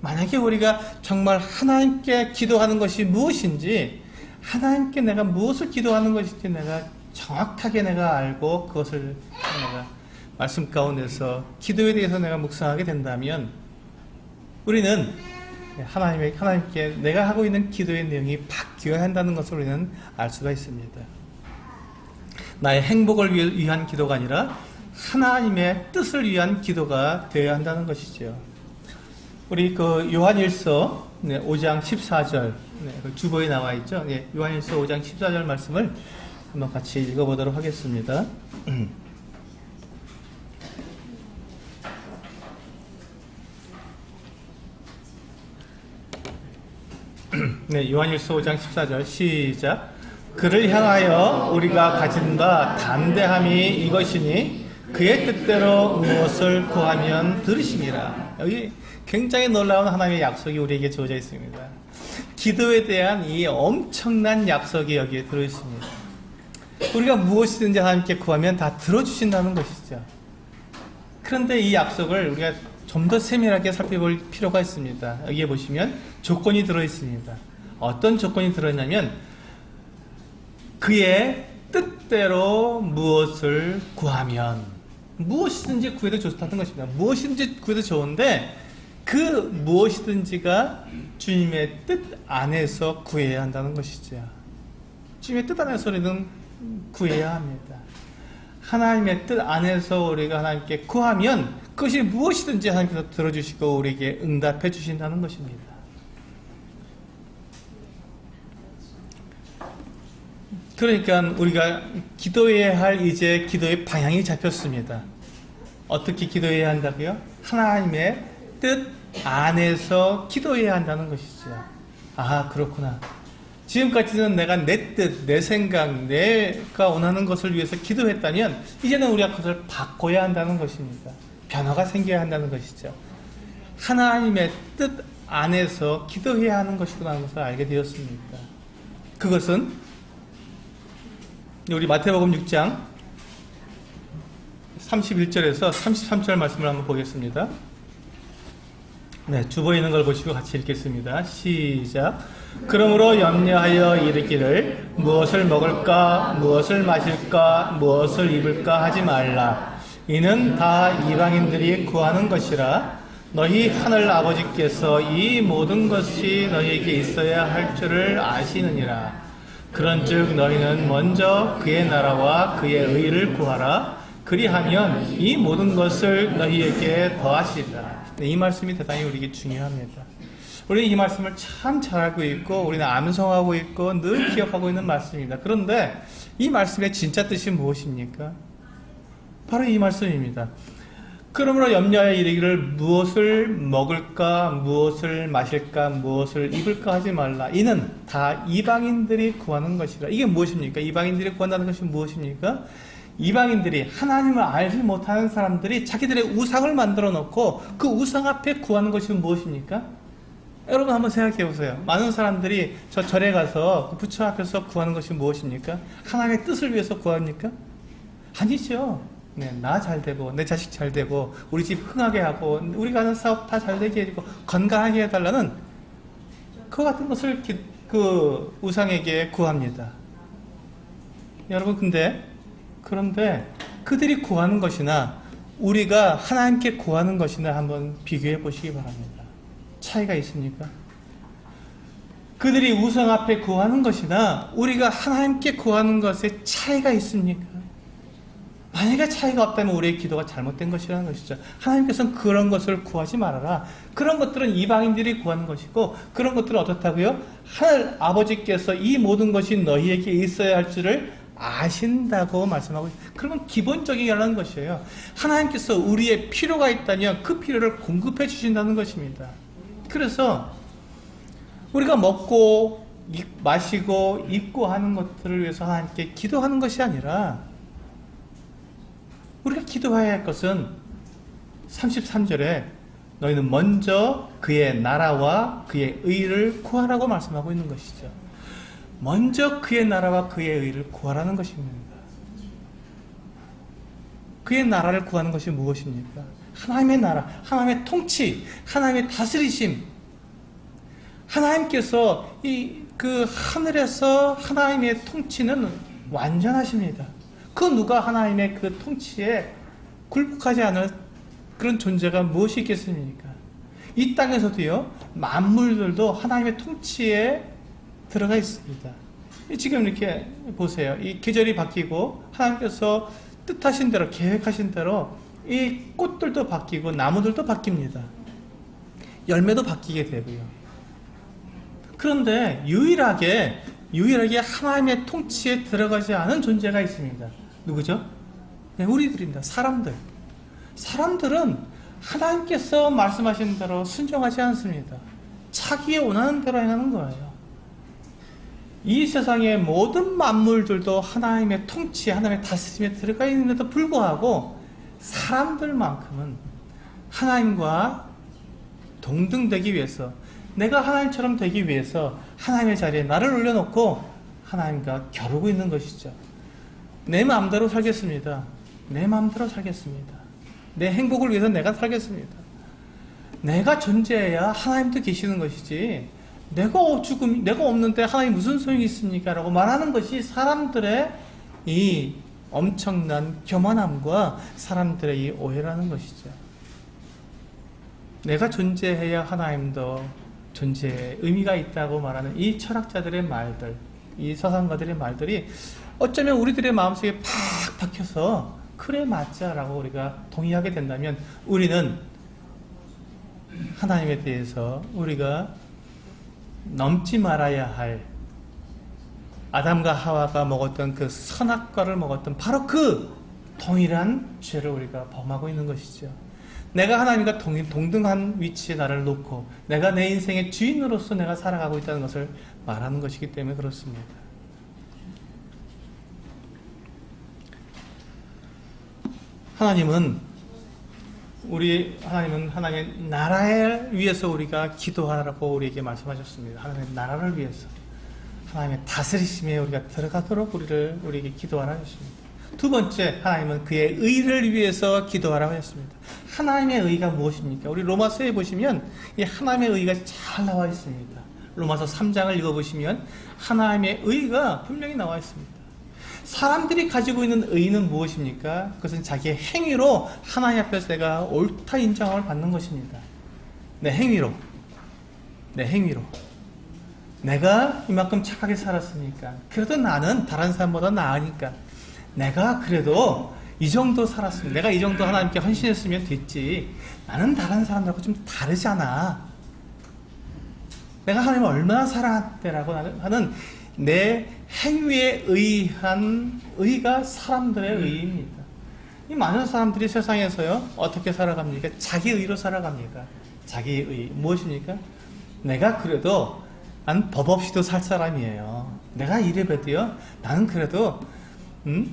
만약에 우리가 정말 하나님께 기도하는 것이 무엇인지 하나님께 내가 무엇을 기도하는 것인지 내가 정확하게 내가 알고 그것을 내가 말씀 가운데서 기도에 대해서 내가 묵상하게 된다면 우리는 하나님께 내가 하고 있는 기도의 내용이 바뀌어야 한다는 것을 우리는 알 수가 있습니다. 나의 행복을 위한 기도가 아니라 하나님의 뜻을 위한 기도가 되어야 한다는 것이죠. 우리 요한일서 5장 14절 주보에 나와 있죠. 요한일서 5장 14절 말씀을 한번 같이 읽어보도록 하겠습니다. 요한일서 5장 14절 시작. 그를 향하여 우리가 가진 바 담대함이 이것이니 그의 뜻대로 무엇을 구하면 들으심이라. 여기 굉장히 놀라운 하나님의 약속이 우리에게 주어져 있습니다. 기도에 대한 이 엄청난 약속이 여기에 들어있습니다. 우리가 무엇이든지 하나님께 구하면 다 들어주신다는 것이죠. 그런데 이 약속을 우리가 좀 더 세밀하게 살펴볼 필요가 있습니다. 여기에 보시면 조건이 들어있습니다. 어떤 조건이 들어있냐면 그의 뜻대로 무엇을 구하면, 무엇이든지 구해도 좋다는 것입니다. 무엇이든지 구해도 좋은데 그 무엇이든지가 주님의 뜻 안에서 구해야 한다는 것이죠. 주님의 뜻 안에서 우리는 구해야 합니다. 하나님의 뜻 안에서 우리가 하나님께 구하면 그것이 무엇이든지 하나님께서 들어주시고 우리에게 응답해 주신다는 것입니다. 그러니까 우리가 기도해야 할 이제 기도의 방향이 잡혔습니다. 어떻게 기도해야 한다고요? 하나님의 뜻 안에서 기도해야 한다는 것이죠. 아, 그렇구나. 지금까지는 내가 내 뜻, 내 생각, 내가 원하는 것을 위해서 기도했다면 이제는 우리가 그것을 바꿔야 한다는 것입니다. 변화가 생겨야 한다는 것이죠. 하나님의 뜻 안에서 기도해야 하는 것이구나 하는 것을 알게 되었습니다. 그것은 우리 마태복음 6장 31절에서 33절 말씀을 한번 보겠습니다. 네, 주보에 있는 걸 보시고 같이 읽겠습니다. 시작. 그러므로 염려하여 이르기를 무엇을 먹을까, 무엇을 마실까, 무엇을 입을까 하지 말라. 이는 다 이방인들이 구하는 것이라. 너희 하늘 아버지께서 이 모든 것이 너희에게 있어야 할 줄을 아시느니라. 그런즉 너희는 먼저 그의 나라와 그의 의를 구하라. 그리하면 이 모든 것을 너희에게 더하시리라. 이 말씀이 대단히 우리에게 중요합니다. 우리는 이 말씀을 참 잘 알고 있고 우리는 암송하고 있고 늘 기억하고 있는 말씀입니다. 그런데 이 말씀의 진짜 뜻이 무엇입니까? 바로 이 말씀입니다. 그러므로 염려하여 이르기를 무엇을 먹을까, 무엇을 마실까, 무엇을 입을까 하지 말라. 이는 다 이방인들이 구하는 것이라. 이게 무엇입니까? 이방인들이 구한다는 것이 무엇입니까? 이방인들이, 하나님을 알지 못하는 사람들이 자기들의 우상을 만들어 놓고 그 우상 앞에 구하는 것이 무엇입니까? 여러분 한번 생각해 보세요. 많은 사람들이 저 절에 가서 부처 앞에서 구하는 것이 무엇입니까? 하나님의 뜻을 위해서 구합니까? 아니죠. 네, 나 잘 되고 내 자식 잘 되고 우리 집 흥하게 하고 우리가 하는 사업 다 잘 되게 해주고 건강하게 해달라는 그 같은 것을 그 우상에게 구합니다. 여러분 그런데 그들이 구하는 것이나 우리가 하나님께 구하는 것이나 한번 비교해 보시기 바랍니다. 차이가 있습니까? 그들이 우상 앞에 구하는 것이나 우리가 하나님께 구하는 것에 차이가 있습니까? 만약에 차이가 없다면 우리의 기도가 잘못된 것이라는 것이죠. 하나님께서는 그런 것을 구하지 말아라. 그런 것들은 이방인들이 구하는 것이고 그런 것들은 어떻다고요? 하늘 아버지께서 이 모든 것이 너희에게 있어야 할 줄을 아신다고 말씀하고 있습니다. 그러면 기본적이라는 것이에요. 하나님께서 우리의 필요가 있다면 그 필요를 공급해 주신다는 것입니다. 그래서 우리가 먹고 마시고 입고 하는 것들을 위해서 하나님께 기도하는 것이 아니라 우리가 기도해야 할 것은 33절에 너희는 먼저 그의 나라와 그의 의를 구하라고 말씀하고 있는 것이죠. 먼저 그의 나라와 그의 의를 구하라는 것입니다. 그의 나라를 구하는 것이 무엇입니까? 하나님의 나라, 하나님의 통치, 하나님의 다스리심. 하나님께서 그 하늘에서 하나님의 통치는 완전하십니다. 그 누가 하나님의 그 통치에 굴복하지 않을 그런 존재가 무엇이 있겠습니까? 이 땅에서도요, 만물들도 하나님의 통치에 들어가 있습니다. 지금 이렇게 보세요. 이 계절이 바뀌고 하나님께서 뜻하신 대로, 계획하신 대로 이 꽃들도 바뀌고 나무들도 바뀝니다. 열매도 바뀌게 되고요. 그런데 유일하게 하나님의 통치에 들어가지 않은 존재가 있습니다. 누구죠? 네, 우리들입니다. 사람들은 하나님께서 말씀하신 대로 순종하지 않습니다. 자기의 원하는 대로 행하는 거예요. 이 세상의 모든 만물들도 하나님의 통치, 하나님의 다스림에 들어가 있는데도 불구하고 사람들만큼은 하나님과 동등되기 위해서, 내가 하나님처럼 되기 위해서 하나님의 자리에 나를 올려놓고 하나님과 겨루고 있는 것이죠. 내 마음대로 살겠습니다. 내 마음대로 살겠습니다. 내 행복을 위해서 내가 살겠습니다. 내가 존재해야 하나님도 계시는 것이지, 내가 없는데 하나님 무슨 소용이 있습니까? 라고 말하는 것이 사람들의 이 엄청난 교만함과 사람들의 이 오해라는 것이죠. 내가 존재해야 하나님도 존재에 의미가 있다고 말하는 이 철학자들의 말들, 이 서상가들의 말들이 어쩌면 우리들의 마음속에 팍 박혀서 그래 맞자 라고 우리가 동의하게 된다면, 우리는 하나님에 대해서 우리가 넘지 말아야 할, 아담과 하와가 먹었던 그 선악과를 먹었던 바로 그 동일한 죄를 우리가 범하고 있는 것이죠. 내가 하나님과 동등한 위치에 나를 놓고 내가 내 인생의 주인으로서 내가 살아가고 있다는 것을 말하는 것이기 때문에 그렇습니다. 하나님은 하나님의 나라를 위해서 우리가 기도하라고 우리에게 말씀하셨습니다. 하나님의 나라를 위해서, 하나님의 다스리심에 우리가 들어가도록 우리에게 기도하라 하셨습니다. 두 번째, 하나님은 그의 의를 위해서 기도하라고 했습니다. 하나님의 의가 무엇입니까? 우리 로마서에 보시면 이 하나님의 의가 잘 나와 있습니다. 로마서 3장을 읽어보시면 하나님의 의가 분명히 나와 있습니다. 사람들이 가지고 있는 의는 무엇입니까? 그것은 자기의 행위로 하나님 앞에서 내가 옳다 인정을 받는 것입니다. 내 행위로. 내가 이만큼 착하게 살았으니까, 그래도 나는 다른 사람보다 나으니까, 내가 그래도 이 정도 살았으면, 내가 이 정도 하나님께 헌신했으면 됐지, 나는 다른 사람들하고 좀 다르잖아, 내가 하나님을 얼마나 사랑했대라고 하는 내 행위에 의한 의가 사람들의 의입니다. 이 많은 사람들이 세상에서요, 어떻게 살아갑니까? 자기 의로 살아갑니까? 자기 의 무엇입니까? 내가 그래도 난 법 없이도 살 사람이에요. 내가 이래봬도요, 나는 그래도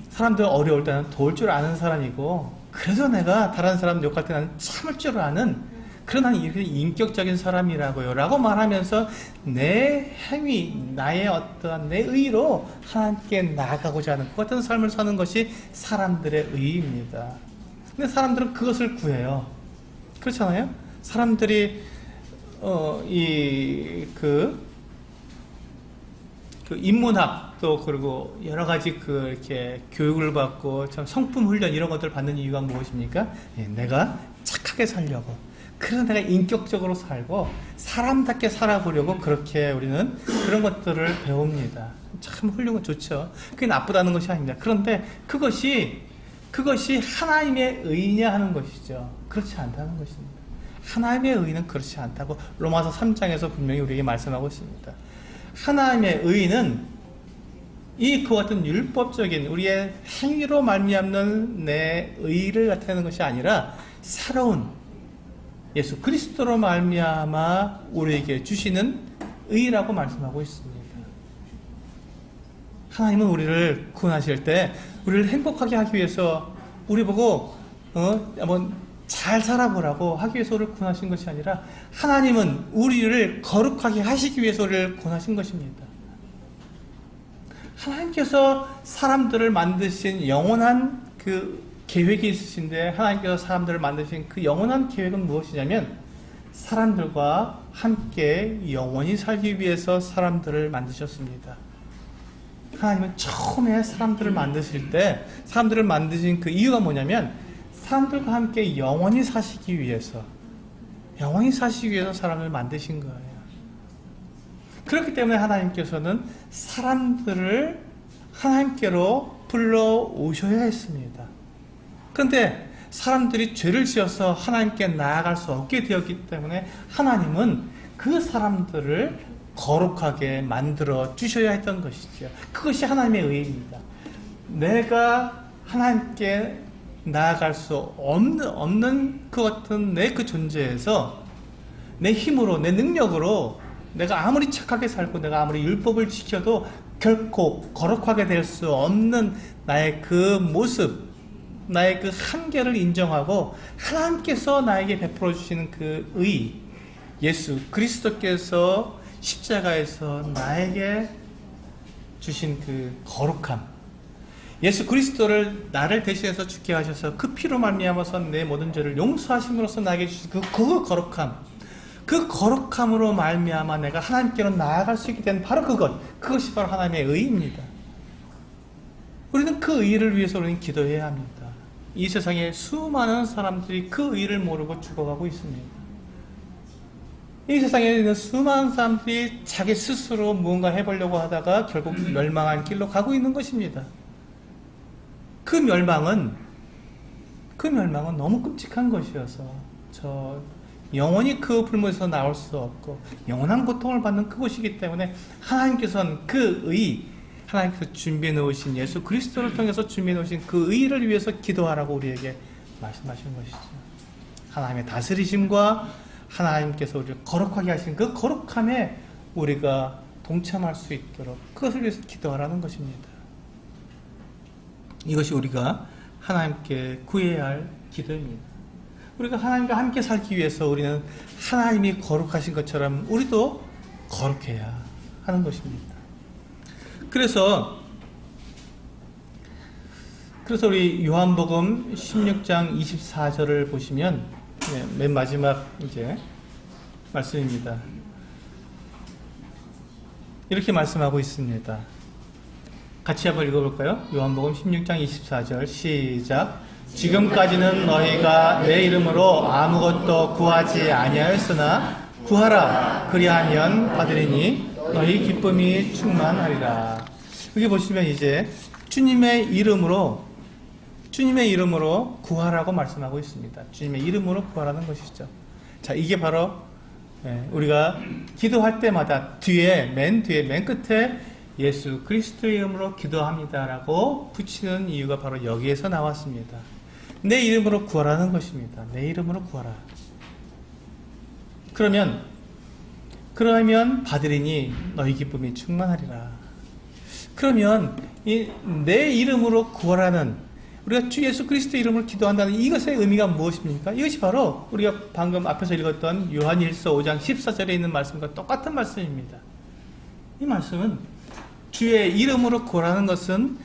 사람들 어려울 때는 도울 줄 아는 사람이고, 그래도 내가 다른 사람 욕할 때 나는 참을 줄 아는, 그런 나는 이렇게 인격적인 사람이라고요 라고 말하면서 내 행위, 나의 어떠한 내 의로 하나님께 나아가고자 하는 그 같은 삶을 사는 것이 사람들의 의입니다. 근데 사람들은 그것을 구해요. 그렇잖아요? 사람들이 그 인문학도, 그리고 여러 가지 이렇게 교육을 받고 참 성품 훈련 이런 것들을 받는 이유가 무엇입니까? 내가 착하게 살려고, 그래서 내가 인격적으로 살고 사람답게 살아보려고 그렇게 우리는 그런 것들을 배웁니다. 참 훌륭한, 좋죠. 그게 나쁘다는 것이 아닙니다. 그런데 그것이 하나님의 의냐 하는 것이죠. 그렇지 않다는 것입니다. 하나님의 의는 그렇지 않다고 로마서 3장에서 분명히 우리에게 말씀하고 있습니다. 하나님의 의는 그와 같은 율법적인 우리의 행위로 말미암는 내 의를 나타내는 것이 아니라 새로운 예수 그리스도로 말미암아 우리에게 주시는 의라고 말씀하고 있습니다. 하나님은 우리를 구원하실 때 우리를 행복하게 하기 위해서 우리 보고 한번 잘 살아보라고 하기 위해서 우리를 구원하신 것이 아니라, 하나님은 우리를 거룩하게 하시기 위해서 우리를 구원하신 것입니다. 하나님께서 사람들을 만드신 영원한 그 계획이 있으신데, 하나님께서 사람들을 만드신 그 영원한 계획은 무엇이냐면, 사람들과 함께 영원히 살기 위해서 사람들을 만드셨습니다. 하나님은 처음에 사람들을 만드실 때, 사람들을 만드신 그 이유가 뭐냐면, 사람들과 함께 영원히 사시기 위해서 사람을 만드신 거예요. 그렇기 때문에 하나님께서는 사람들을 하나님께로 불러오셔야 했습니다. 그런데 사람들이 죄를 지어서 하나님께 나아갈 수 없게 되었기 때문에 하나님은 그 사람들을 거룩하게 만들어 주셔야 했던 것이죠. 그것이 하나님의 의입니다. 내가 하나님께 나아갈 수 없는 그 같은 내 그 존재에서 내 힘으로, 내 능력으로 내가 아무리 착하게 살고 내가 아무리 율법을 지켜도 결코 거룩하게 될 수 없는 나의 그 모습, 나의 그 한계를 인정하고 하나님께서 나에게 베풀어 주시는 그 의, 예수 그리스도께서 십자가에서 나에게 주신 그 거룩함, 예수 그리스도를 나를 대신해서 죽게 하셔서 그 피로 말미암아서 내 모든 죄를 용서하심으로써 나에게 주신 그 거룩함, 그 거룩함으로 말미암아 내가 하나님께로 나아갈 수 있게 된 바로 그것이 바로 하나님의 의입니다. 우리는 그 의를 위해서 우리는 기도해야 합니다. 이 세상에 수많은 사람들이 그 의를 모르고 죽어가고 있습니다. 이 세상에 있는 수많은 사람들이 자기 스스로 무언가 해보려고 하다가 결국 멸망한 길로 가고 있는 것입니다. 그 멸망은 너무 끔찍한 것이어서 영원히 그 불문에서 나올 수 없고 영원한 고통을 받는 그곳이기 때문에 하나님께서는 하나님께서 준비해 놓으신 예수 그리스도를 통해서 준비해 놓으신 그 의를 위해서 기도하라고 우리에게 말씀하신 것이죠. 하나님의 다스리심과 하나님께서 우리를 거룩하게 하신 그 거룩함에 우리가 동참할 수 있도록 그것을 위해서 기도하라는 것입니다. 이것이 우리가 하나님께 구해야 할 기도입니다. 우리가 하나님과 함께 살기 위해서 우리는 하나님이 거룩하신 것처럼 우리도 거룩해야 하는 것입니다. 그래서 우리 요한복음 16장 24절을 보시면 맨 마지막 이제 말씀입니다. 이렇게 말씀하고 있습니다. 같이 한번 읽어볼까요? 요한복음 16장 24절 시작. 지금까지는 너희가 내 이름으로 아무것도 구하지 아니하였으나 구하라 그리하면 받으리니 너희 기쁨이 충만하리라. 여기 보시면 이제 주님의 이름으로 구하라고 말씀하고 있습니다. 주님의 이름으로 구하라는 것이죠. 자, 이게 바로 우리가 기도할 때마다 맨 끝에 예수 그리스도의 이름으로 기도합니다라고 붙이는 이유가 바로 여기에서 나왔습니다. 내 이름으로 구하라는 것입니다. 내 이름으로 구하라. 그러면 받으리니 너희 기쁨이 충만하리라. 그러면 내 이름으로 구하라는, 우리가 주 예수 그리스도 이름으로 기도한다는 이것의 의미가 무엇입니까? 이것이 바로 우리가 방금 앞에서 읽었던 요한일서 5장 14절에 있는 말씀과 똑같은 말씀입니다. 이 말씀은 주의 이름으로 구하라는 것은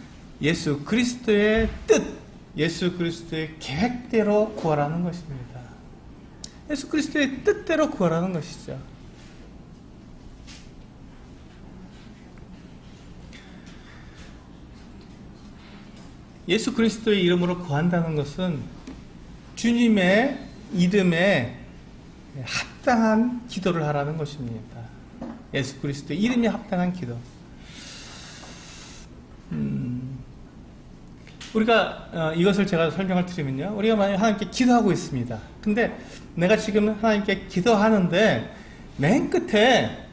예수 그리스도의 뜻, 예수 그리스도의 계획대로 구하라는 것입니다. 예수 그리스도의 뜻대로 구하라는 것이죠. 예수 그리스도의 이름으로 구한다는 것은 주님의 이름에 합당한 기도를 하라는 것입니다. 예수 그리스도의 이름에 합당한 기도. 우리가 이것을 제가 설명을 드리면요, 우리가 만약에 하나님께 기도하고 있습니다. 근데 내가 지금 하나님께 기도하는데 맨 끝에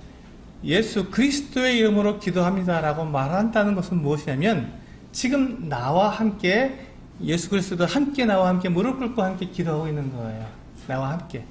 예수 그리스도의 이름으로 기도합니다 라고 말한다는 것은 무엇이냐면, 지금 나와 함께 예수 그리스도 함께 나와 함께 무릎 꿇고 함께 기도하고 있는 거예요. 나와 함께.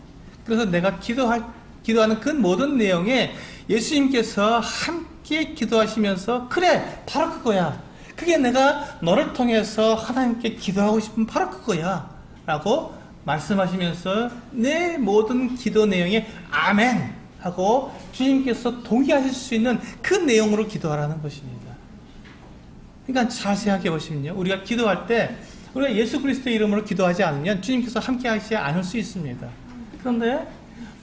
그래서 내가 기도하는 그 모든 내용에 예수님께서 함께 기도하시면서, 그래 바로 그거야, 그게 내가 너를 통해서 하나님께 기도하고 싶은 바로 그거야 라고 말씀하시면서 내 모든 기도 내용에 아멘 하고 주님께서 동의하실 수 있는 그 내용으로 기도하라는 것입니다. 그러니까 잘 생각해 보시면요, 우리가 기도할 때 우리가 예수 그리스도의 이름으로 기도하지 않으면 주님께서 함께 하시지 않을 수 있습니다. 그런데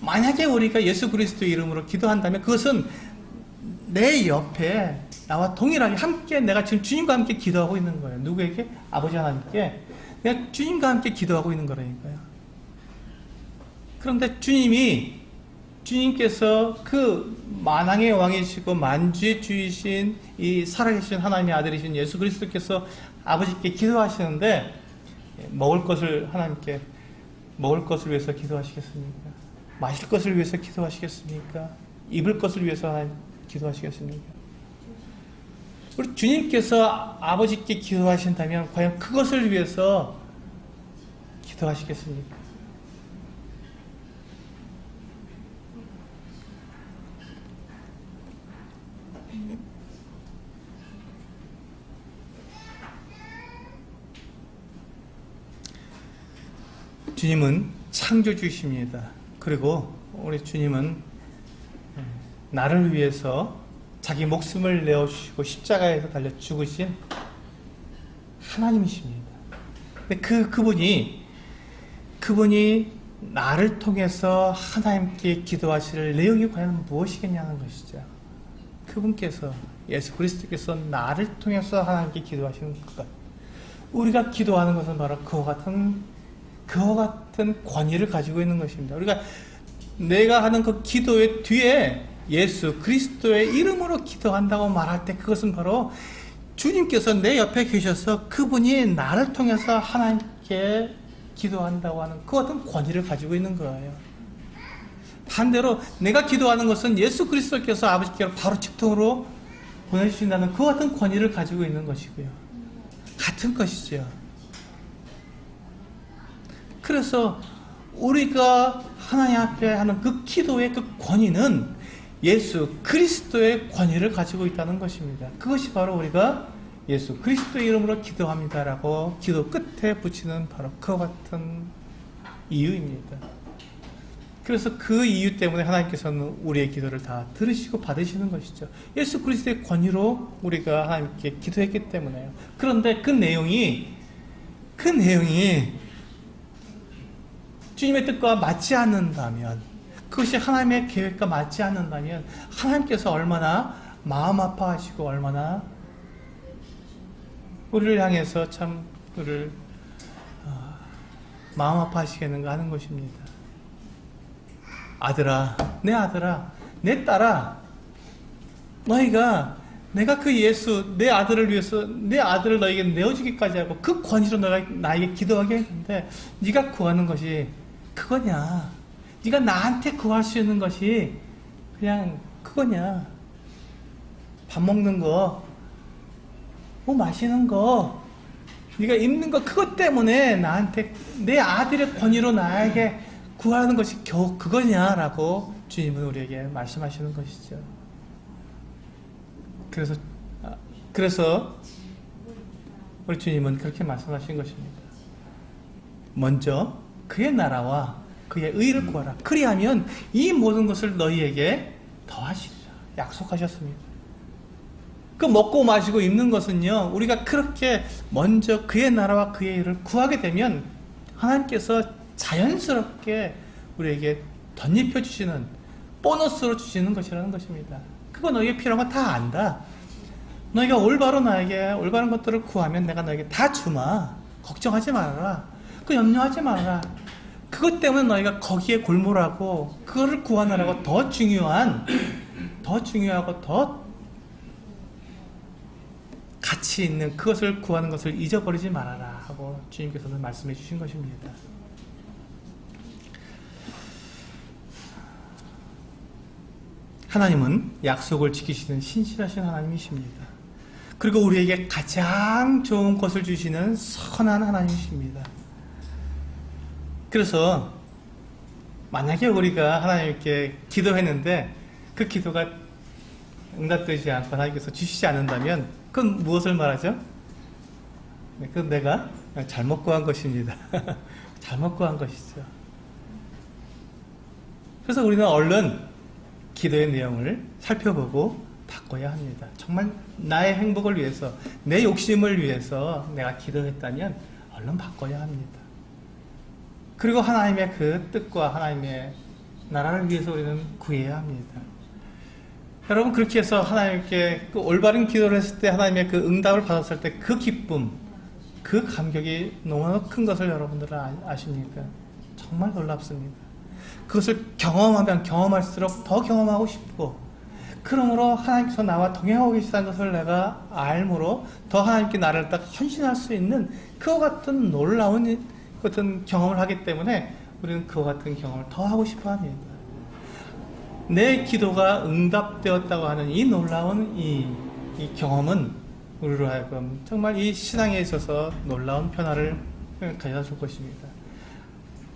만약에 우리가 예수 그리스도의 이름으로 기도한다면 그것은 내 옆에 나와 동일하게 함께, 내가 지금 주님과 함께 기도하고 있는 거예요. 누구에게? 아버지 하나님께 내가 주님과 함께 기도하고 있는 거라니까요. 그런데 주님께서 그 만왕의 왕이시고 만주의 주이신 이 살아계신 하나님의 아들이신 예수 그리스도께서 아버지께 기도하시는데, 먹을 것을 하나님께 먹을 것을 위해서 기도하시겠습니까? 마실 것을 위해서 기도하시겠습니까? 입을 것을 위해서 하나님 기도하시겠습니까? 우리 주님께서 아버지께 기도하신다면 과연 그것을 위해서 기도하시겠습니까? 주님은 창조주이십니다. 그리고 우리 주님은 나를 위해서 자기 목숨을 내어주시고 십자가에서 달려 죽으신 하나님이십니다. 근데 그분이 나를 통해서 하나님께 기도하실 내용이 과연 무엇이겠냐는 것이죠. 그분께서, 예수 그리스도께서 나를 통해서 하나님께 기도하시는 것, 우리가 기도하는 것은 바로 그와 같은 권위를 가지고 있는 것입니다. 우리가 내가 하는 그 기도의 뒤에 예수 그리스도의 이름으로 기도한다고 말할 때, 그것은 바로 주님께서 내 옆에 계셔서 그분이 나를 통해서 하나님께 기도한다고 하는 그 같은 권위를 가지고 있는 거예요. 반대로 내가 기도하는 것은 예수 그리스도께서 아버지께로 바로 직통으로 보내주신다는 그 같은 권위를 가지고 있는 것이고요. 같은 것이죠. 그래서 우리가 하나님 앞에 하는 그 기도의 그 권위는 예수 그리스도의 권위를 가지고 있다는 것입니다. 그것이 바로 우리가 예수 그리스도의 이름으로 기도합니다라고 기도 끝에 붙이는 바로 그와 같은 이유입니다. 그래서 그 이유 때문에 하나님께서는 우리의 기도를 다 들으시고 받으시는 것이죠. 예수 그리스도의 권위로 우리가 하나님께 기도했기 때문에요. 그런데 그 내용이 주님의 뜻과 맞지 않는다면, 그것이 하나님의 계획과 맞지 않는다면 하나님께서 얼마나 마음 아파하시고 얼마나 우리를 향해서 참 우리를 마음 아파하시겠는가 하는 것입니다. 아들아, 내 딸아, 내가 그 예수, 내 아들을 위해서 내 아들을 너에게 내어주기까지 하고 그 권위로 너가 나에게 기도하게 했는데, 네가 구하는 것이 그거냐? 네가 나한테 구할 수 있는 것이 그냥 그거냐? 밥 먹는 거, 뭐 마시는 거, 네가 입는 거, 그것 때문에 나한테 내 아들의 권위로 나에게 구하는 것이 겨우 그거냐라고 주님은 우리에게 말씀하시는 것이죠. 그래서 우리 주님은 그렇게 말씀하신 것입니다. 먼저 그의 나라와 그의 의를 구하라. 그리하면 이 모든 것을 너희에게 더하시리라 약속하셨습니다. 그 먹고 마시고 입는 것은요, 우리가 그렇게 먼저 그의 나라와 그의 의를 구하게 되면 하나님께서 자연스럽게 우리에게 덧입혀 주시는, 보너스로 주시는 것이라는 것입니다. 그거 너에게 필요한 거 다 안다. 너희가 나에게 올바른 것들을 구하면 내가 너에게 다 주마. 걱정하지 말아라. 그 염려하지 말아라. 그것 때문에 너희가 거기에 골몰하고 그거를 구하느라고 더 중요하고 더 가치 있는 그것을 구하는 것을 잊어버리지 말아라 하고 주님께서는 말씀해 주신 것입니다. 하나님은 약속을 지키시는 신실하신 하나님이십니다. 그리고 우리에게 가장 좋은 것을 주시는 선한 하나님이십니다. 그래서 만약에 우리가 하나님께 기도했는데 그 기도가 응답되지 않고 하나님께서 주시지 않는다면 그건 무엇을 말하죠? 그건 내가 잘못 구한 것입니다. 잘못 구한 것이죠. 그래서 우리는 얼른 기도의 내용을 살펴보고 바꿔야 합니다. 정말 나의 행복을 위해서, 내 욕심을 위해서 내가 기도했다면 얼른 바꿔야 합니다. 그리고 하나님의 그 뜻과 하나님의 나라를 위해서 우리는 구해야 합니다. 여러분, 그렇게 해서 하나님께 그 올바른 기도를 했을 때 하나님의 그 응답을 받았을 때 그 기쁨, 그 감격이 너무나 큰 것을 여러분들은 아십니까? 정말 놀랍습니다. 그것을 경험하면 경험할수록 더 경험하고 싶고, 그러므로 하나님께서 나와 동행하고 계시다는 것을 내가 알므로 더 하나님께 나를 딱 헌신할 수 있는 그와 같은 놀라운 같은 경험을 하기 때문에 우리는 그와 같은 경험을 더 하고 싶어 합니다. 내 기도가 응답되었다고 하는 이 놀라운 이 경험은 우리로 하여금 정말 이 신앙에 있어서 놀라운 변화를 가져다 줄 것입니다.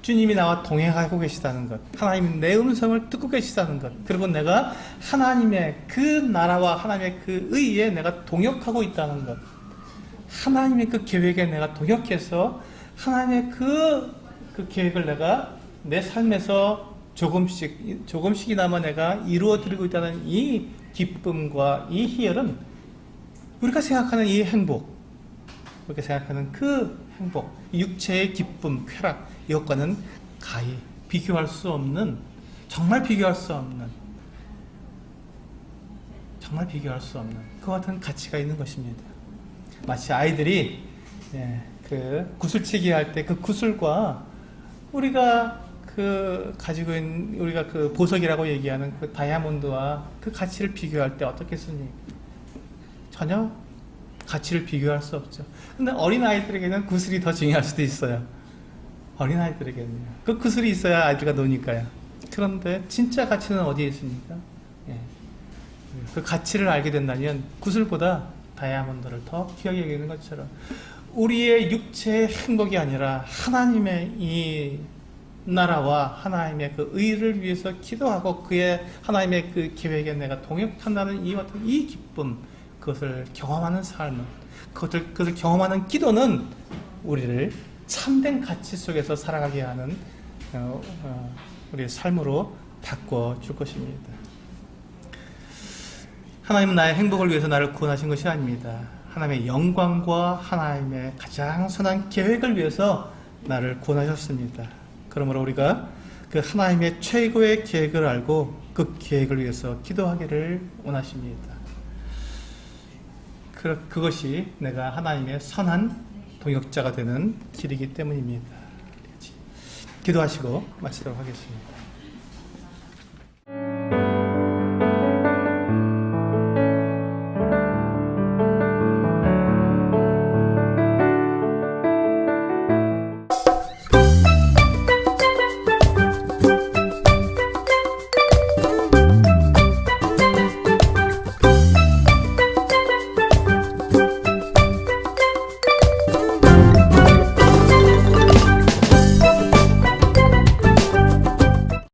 주님이 나와 동행하고 계시다는 것, 하나님이 내 음성을 듣고 계시다는 것, 그리고 내가 하나님의 그 나라와 하나님의 그 의에 내가 동역하고 있다는 것, 하나님의 그 계획에 내가 동역해서 하나님의 그 그 계획을 내가 내 삶에서 조금씩이나마 내가 이루어드리고 있다는 이 기쁨과 이 희열은 우리가 생각하는 이 행복, 우리가 생각하는 그 행복, 육체의 기쁨, 쾌락, 이것과는 가히 비교할 수 없는, 정말 비교할 수 없는 그와 같은 가치가 있는 것입니다. 마치 아이들이 그 구슬치기 할 때 그 구슬과 우리가 그 가지고 있는 우리가 그 보석이라고 얘기하는 그 다이아몬드와 그 가치를 비교할 때 어떻겠습니까? 전혀 가치를 비교할 수 없죠. 근데 어린 아이들에게는 구슬이 더 중요할 수도 있어요. 어린 아이들에게는요. 그 구슬이 있어야 아이들과 노니까요. 그런데 진짜 가치는 어디에 있습니까? 그 가치를 알게 된다면 구슬보다 다이아몬드를 더 귀하게 여기는 것처럼 우리의 육체의 행복이 아니라 하나님의 이 나라와 하나님의 그 의를 위해서 기도하고 그의 하나님의 그 계획에 내가 동역한다는 이 같은 이 기쁨, 그것을 경험하는 삶은, 그것을 경험하는 기도는 우리를 참된 가치 속에서 살아가게 하는 우리의 삶으로 바꿔줄 것입니다. 하나님은 나의 행복을 위해서 나를 구원하신 것이 아닙니다. 하나님의 영광과 하나님의 가장 선한 계획을 위해서 나를 구원하셨습니다. 그러므로 우리가 그 하나님의 최고의 계획을 알고 그 계획을 위해서 기도하기를 원하십니다. 그것이 내가 하나님의 선한 동역자가 되는 길이기 때문입니다. 기도하시고 마치도록 하겠습니다.